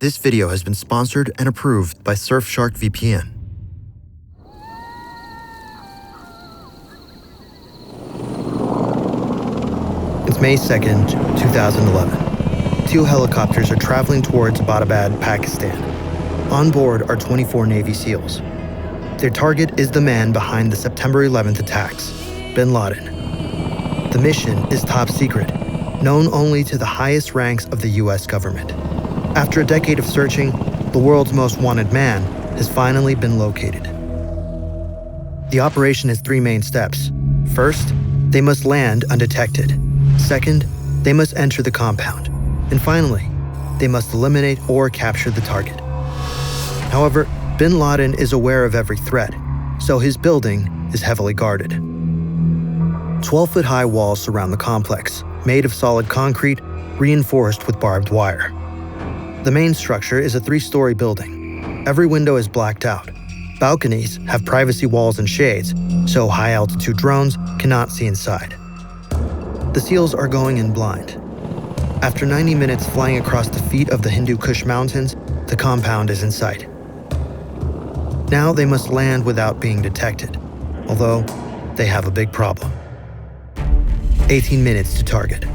This video has been sponsored and approved by Surfshark VPN. It's May 2nd, 2011. Two helicopters are traveling towards Abbottabad, Pakistan. On board are 24 Navy SEALs. Their target is the man behind the September 11th attacks, bin Laden. The mission is top secret, known only to the highest ranks of the US government. After a decade of searching, the world's most wanted man has finally been located. The operation has three main steps. First, they must land undetected. Second, they must enter the compound. And finally, they must eliminate or capture the target. However, bin Laden is aware of every threat, so his building is heavily guarded. 12-foot-high walls surround the complex, made of solid concrete, reinforced with barbed wire. The main structure is a 3-story building. Every window is blacked out. Balconies have privacy walls and shades, so high-altitude drones cannot see inside. The SEALs are going in blind. After 90 minutes flying across the feet of the Hindu Kush Mountains, the compound is in sight. Now they must land without being detected, although they have a big problem. 18 minutes to target.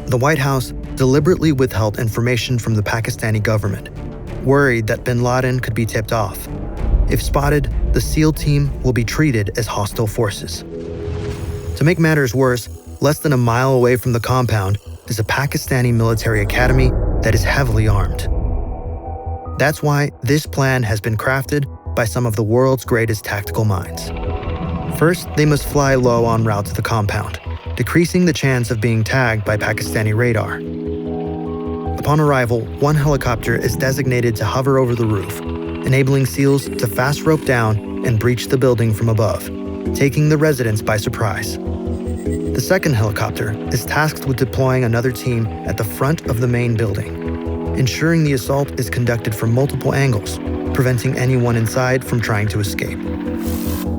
The White House deliberately withheld information from the Pakistani government, worried that bin Laden could be tipped off. If spotted, the SEAL team will be treated as hostile forces. To make matters worse, less than a mile away from the compound is a Pakistani military academy that is heavily armed. That's why this plan has been crafted by some of the world's greatest tactical minds. First, they must fly low en route to the compound, decreasing the chance of being tagged by Pakistani radar. Upon arrival, one helicopter is designated to hover over the roof, enabling SEALs to fast rope down and breach the building from above, taking the residents by surprise. The second helicopter is tasked with deploying another team at the front of the main building, ensuring the assault is conducted from multiple angles, preventing anyone inside from trying to escape.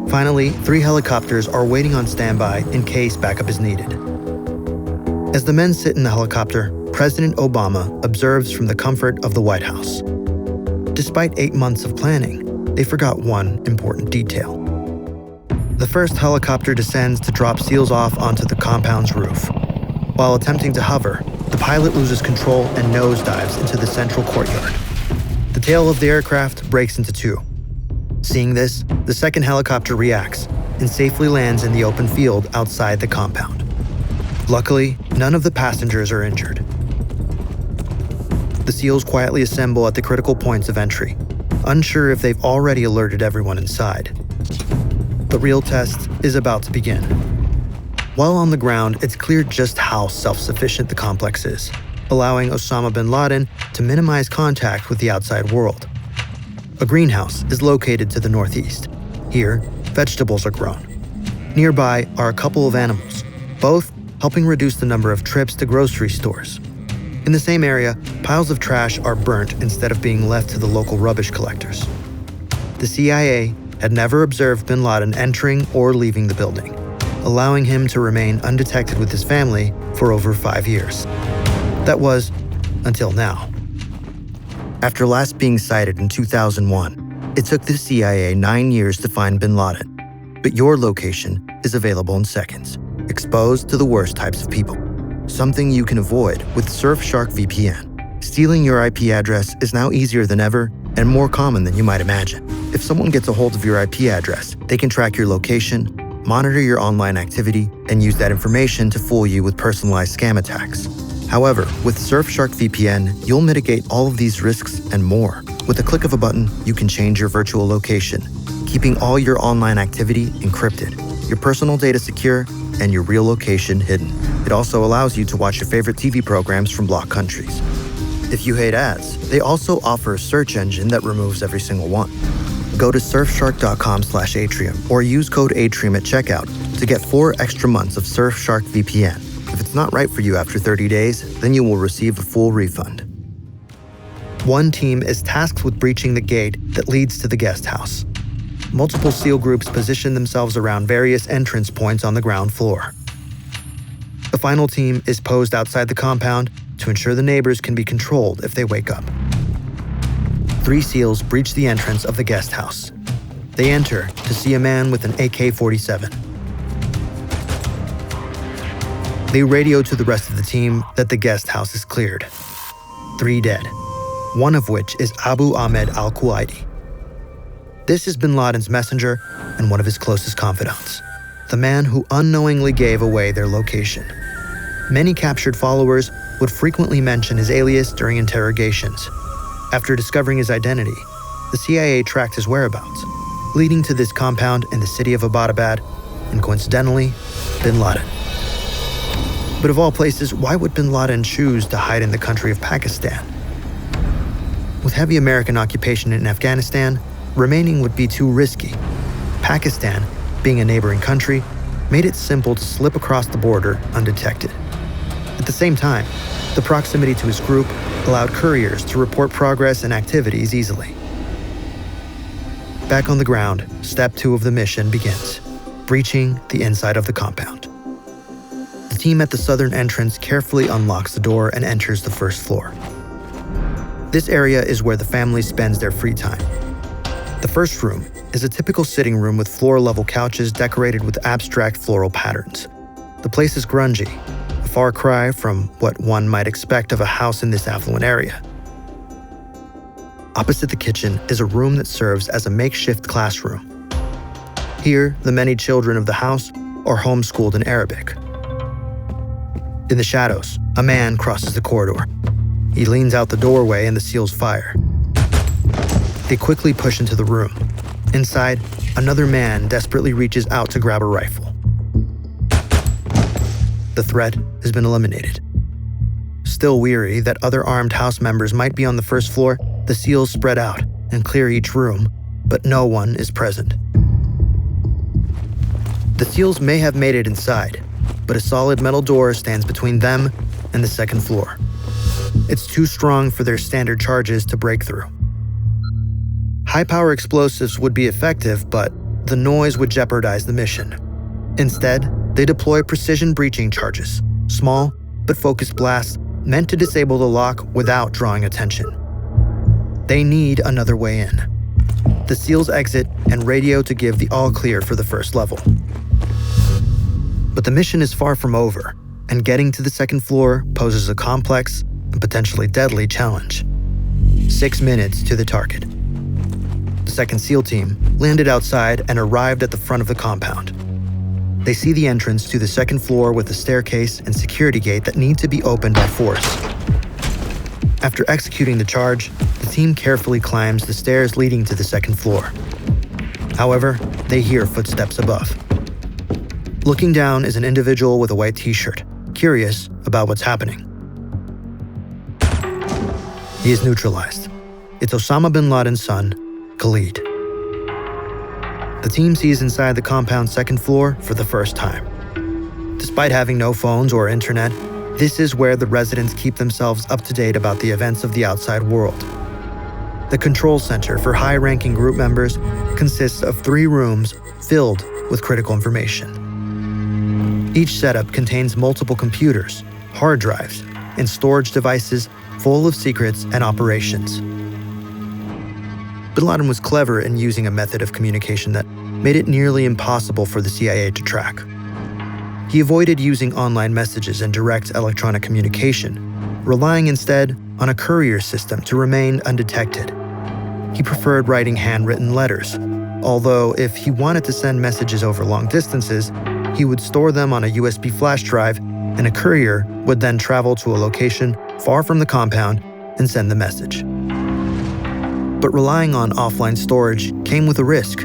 Finally, 3 helicopters are waiting on standby in case backup is needed. As the men sit in the helicopter, President Obama observes from the comfort of the White House. Despite 8 months of planning, they forgot one important detail. The first helicopter descends to drop SEALs off onto the compound's roof. While attempting to hover, the pilot loses control and nosedives into the central courtyard. The tail of the aircraft breaks into 2. Seeing this, the second helicopter reacts and safely lands in the open field outside the compound. Luckily, none of the passengers are injured. The SEALs quietly assemble at the critical points of entry, unsure if they've already alerted everyone inside. The real test is about to begin. While on the ground, it's clear just how self-sufficient the complex is, allowing Osama bin Laden to minimize contact with the outside world. A greenhouse is located to the northeast. Here, vegetables are grown. Nearby are a couple of animals, both helping reduce the number of trips to grocery stores. In the same area, piles of trash are burnt instead of being left to the local rubbish collectors. The CIA had never observed bin Laden entering or leaving the building, allowing him to remain undetected with his family for over 5 years. That was until now. After last being sighted in 2001, it took the CIA 9 years to find bin Laden. But your location is available in seconds, exposed to the worst types of people. Something you can avoid with Surfshark VPN. Stealing your IP address is now easier than ever and more common than you might imagine. If someone gets a hold of your IP address, they can track your location, monitor your online activity, and use that information to fool you with personalized scam attacks. However, with Surfshark VPN, you'll mitigate all of these risks and more. With a click of a button, you can change your virtual location, keeping all your online activity encrypted, your personal data secure, and your real location hidden. It also allows you to watch your favorite TV programs from blocked countries. If you hate ads, they also offer a search engine that removes every single one. Go to surfshark.com/Atrium or use code Atrium at checkout to get 4 extra months of Surfshark VPN. If it's not right for you after 30 days, then you will receive a full refund. One team is tasked with breaching the gate that leads to the guest house. Multiple SEAL groups position themselves around various entrance points on the ground floor. The final team is posed outside the compound, to ensure the neighbors can be controlled if they wake up. 3 SEALs breach the entrance of the guest house. They enter to see a man with an AK-47. They radio to the rest of the team that the guest house is cleared. 3 dead, one of which is Abu Ahmed al-Kuwaiti. This is bin Laden's messenger and one of his closest confidants, the man who unknowingly gave away their location. Many captured followers would frequently mention his alias during interrogations. After discovering his identity, the CIA tracked his whereabouts, leading to this compound in the city of Abbottabad, and coincidentally, bin Laden. But of all places, why would bin Laden choose to hide in the country of Pakistan? With heavy American occupation in Afghanistan, remaining would be too risky. Pakistan, being a neighboring country, made it simple to slip across the border undetected. At the same time, the proximity to his group allowed couriers to report progress and activities easily. Back on the ground, step 2 of the mission begins, breaching the inside of the compound. The team at the southern entrance carefully unlocks the door and enters the first floor. This area is where the family spends their free time. The first room is a typical sitting room with floor-level couches decorated with abstract floral patterns. The place is grungy, a far cry from what one might expect of a house in this affluent area. Opposite the kitchen is a room that serves as a makeshift classroom. Here, the many children of the house are homeschooled in Arabic. In the shadows, a man crosses the corridor. He leans out the doorway and the SEALs fire. They quickly push into the room. Inside, another man desperately reaches out to grab a rifle. The threat has been eliminated. Still weary that other armed house members might be on the first floor, the SEALs spread out and clear each room, but no one is present. The SEALs may have made it inside, but a solid metal door stands between them and the second floor. It's too strong for their standard charges to break through. High-power explosives would be effective, but the noise would jeopardize the mission. Instead, they deploy precision breaching charges, small but focused blasts meant to disable the lock without drawing attention. They need another way in. The SEALs exit and radio to give the all-clear for the first level. But the mission is far from over, and getting to the second floor poses a complex and potentially deadly challenge. 6 minutes to the target. The second SEAL team landed outside and arrived at the front of the compound. They see the entrance to the second floor with a staircase and security gate that need to be opened by force. After executing the charge, the team carefully climbs the stairs leading to the second floor. However, they hear footsteps above. Looking down is an individual with a white t-shirt, curious about what's happening. He is neutralized. It's Osama bin Laden's son, Khalid. The team sees inside the compound's second floor for the first time. Despite having no phones or internet, this is where the residents keep themselves up to date about the events of the outside world. The control center for high-ranking group members consists of 3 rooms filled with critical information. Each setup contains multiple computers, hard drives, and storage devices full of secrets and operations. Bin Laden was clever in using a method of communication that made it nearly impossible for the CIA to track. He avoided using online messages and direct electronic communication, relying instead on a courier system to remain undetected. He preferred writing handwritten letters, although if he wanted to send messages over long distances, he would store them on a USB flash drive, and a courier would then travel to a location far from the compound and send the message. But relying on offline storage came with a risk.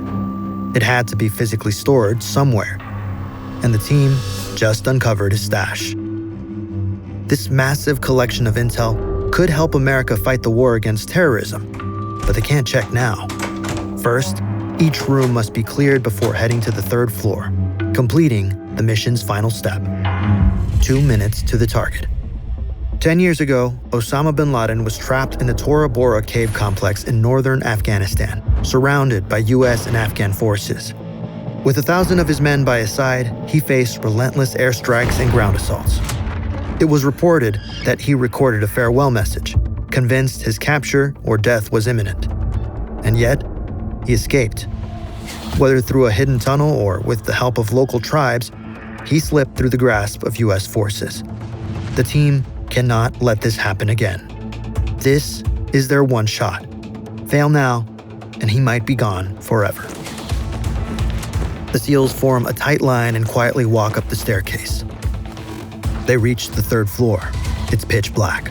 It had to be physically stored somewhere, and the team just uncovered his stash. This massive collection of intel could help America fight the war against terrorism, but they can't check now. First, each room must be cleared before heading to the third floor, completing the mission's final step. 2 minutes to the target. 10 years ago, Osama bin Laden was trapped in the Tora Bora cave complex in northern Afghanistan, surrounded by US and Afghan forces. With 1,000 of his men by his side, he faced relentless airstrikes and ground assaults. It was reported that he recorded a farewell message, convinced his capture or death was imminent. And yet, he escaped. Whether through a hidden tunnel or with the help of local tribes, he slipped through the grasp of US forces. The team cannot let this happen again. This is their one shot. Fail now, and he might be gone forever. The SEALs form a tight line and quietly walk up the staircase. They reach the 3rd floor. It's pitch black.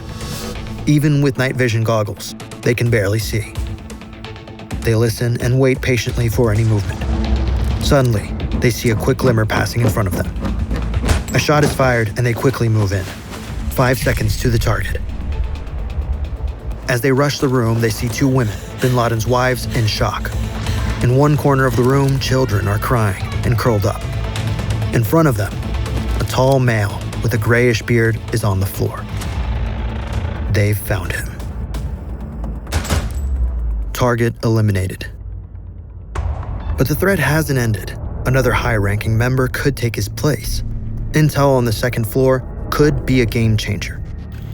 Even with night vision goggles, they can barely see. They listen and wait patiently for any movement. Suddenly, they see a quick glimmer passing in front of them. A shot is fired and they quickly move in. 5 seconds to the target. As they rush the room, they see 2 women, bin Laden's wives, in shock. In one corner of the room, children are crying and curled up. In front of them, a tall male with a grayish beard is on the floor. They've found him. Target eliminated. But the threat hasn't ended. Another high-ranking member could take his place. Intel on the 2nd floor could be a game changer.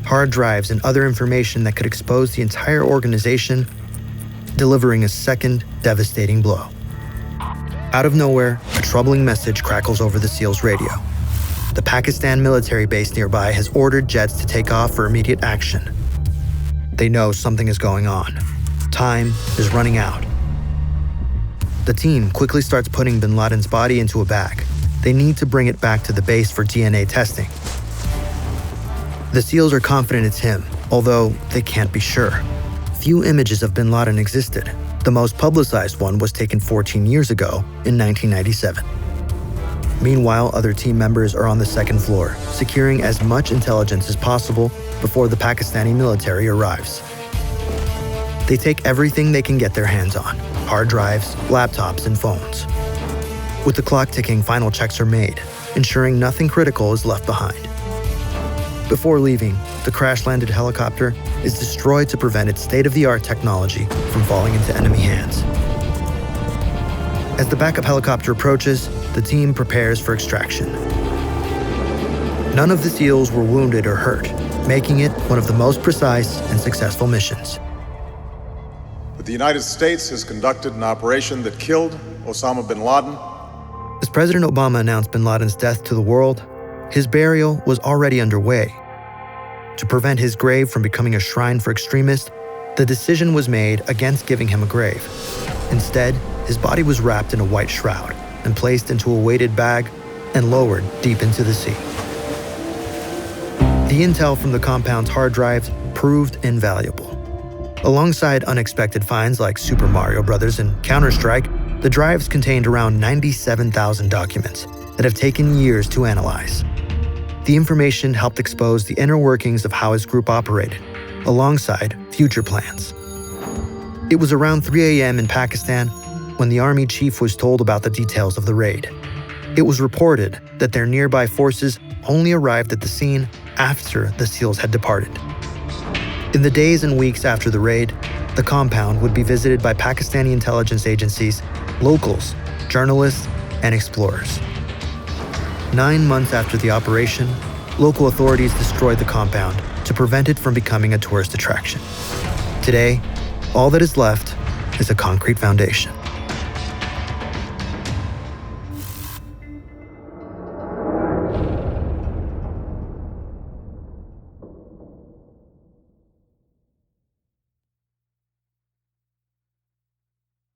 Hard drives and other information that could expose the entire organization, delivering a second devastating blow. Out of nowhere, a troubling message crackles over the SEALs' radio. The Pakistan military base nearby has ordered jets to take off for immediate action. They know something is going on. Time is running out. The team quickly starts putting bin Laden's body into a bag. They need to bring it back to the base for DNA testing. The SEALs are confident it's him, although they can't be sure. Few images of bin Laden existed. The most publicized one was taken 14 years ago in 1997. Meanwhile, other team members are on the 2nd floor, securing as much intelligence as possible before the Pakistani military arrives. They take everything they can get their hands on: hard drives, laptops, and phones. With the clock ticking, final checks are made, ensuring nothing critical is left behind. Before leaving, the crash-landed helicopter is destroyed to prevent its state-of-the-art technology from falling into enemy hands. As the backup helicopter approaches, the team prepares for extraction. None of the SEALs were wounded or hurt, making it one of the most precise and successful missions. The United States has conducted an operation that killed Osama bin Laden. As President Obama announced bin Laden's death to the world, his burial was already underway. To prevent his grave from becoming a shrine for extremists, the decision was made against giving him a grave. Instead, his body was wrapped in a white shroud and placed into a weighted bag and lowered deep into the sea. The intel from the compound's hard drives proved invaluable. Alongside unexpected finds like Super Mario Bros. And Counter-Strike, the drives contained around 97,000 documents that have taken years to analyze. The information helped expose the inner workings of how his group operated, alongside future plans. It was around 3 a.m. in Pakistan when the army chief was told about the details of the raid. It was reported that their nearby forces only arrived at the scene after the SEALs had departed. In the days and weeks after the raid, the compound would be visited by Pakistani intelligence agencies, locals, journalists, and explorers. 9 months after the operation, local authorities destroyed the compound to prevent it from becoming a tourist attraction. Today, all that is left is a concrete foundation.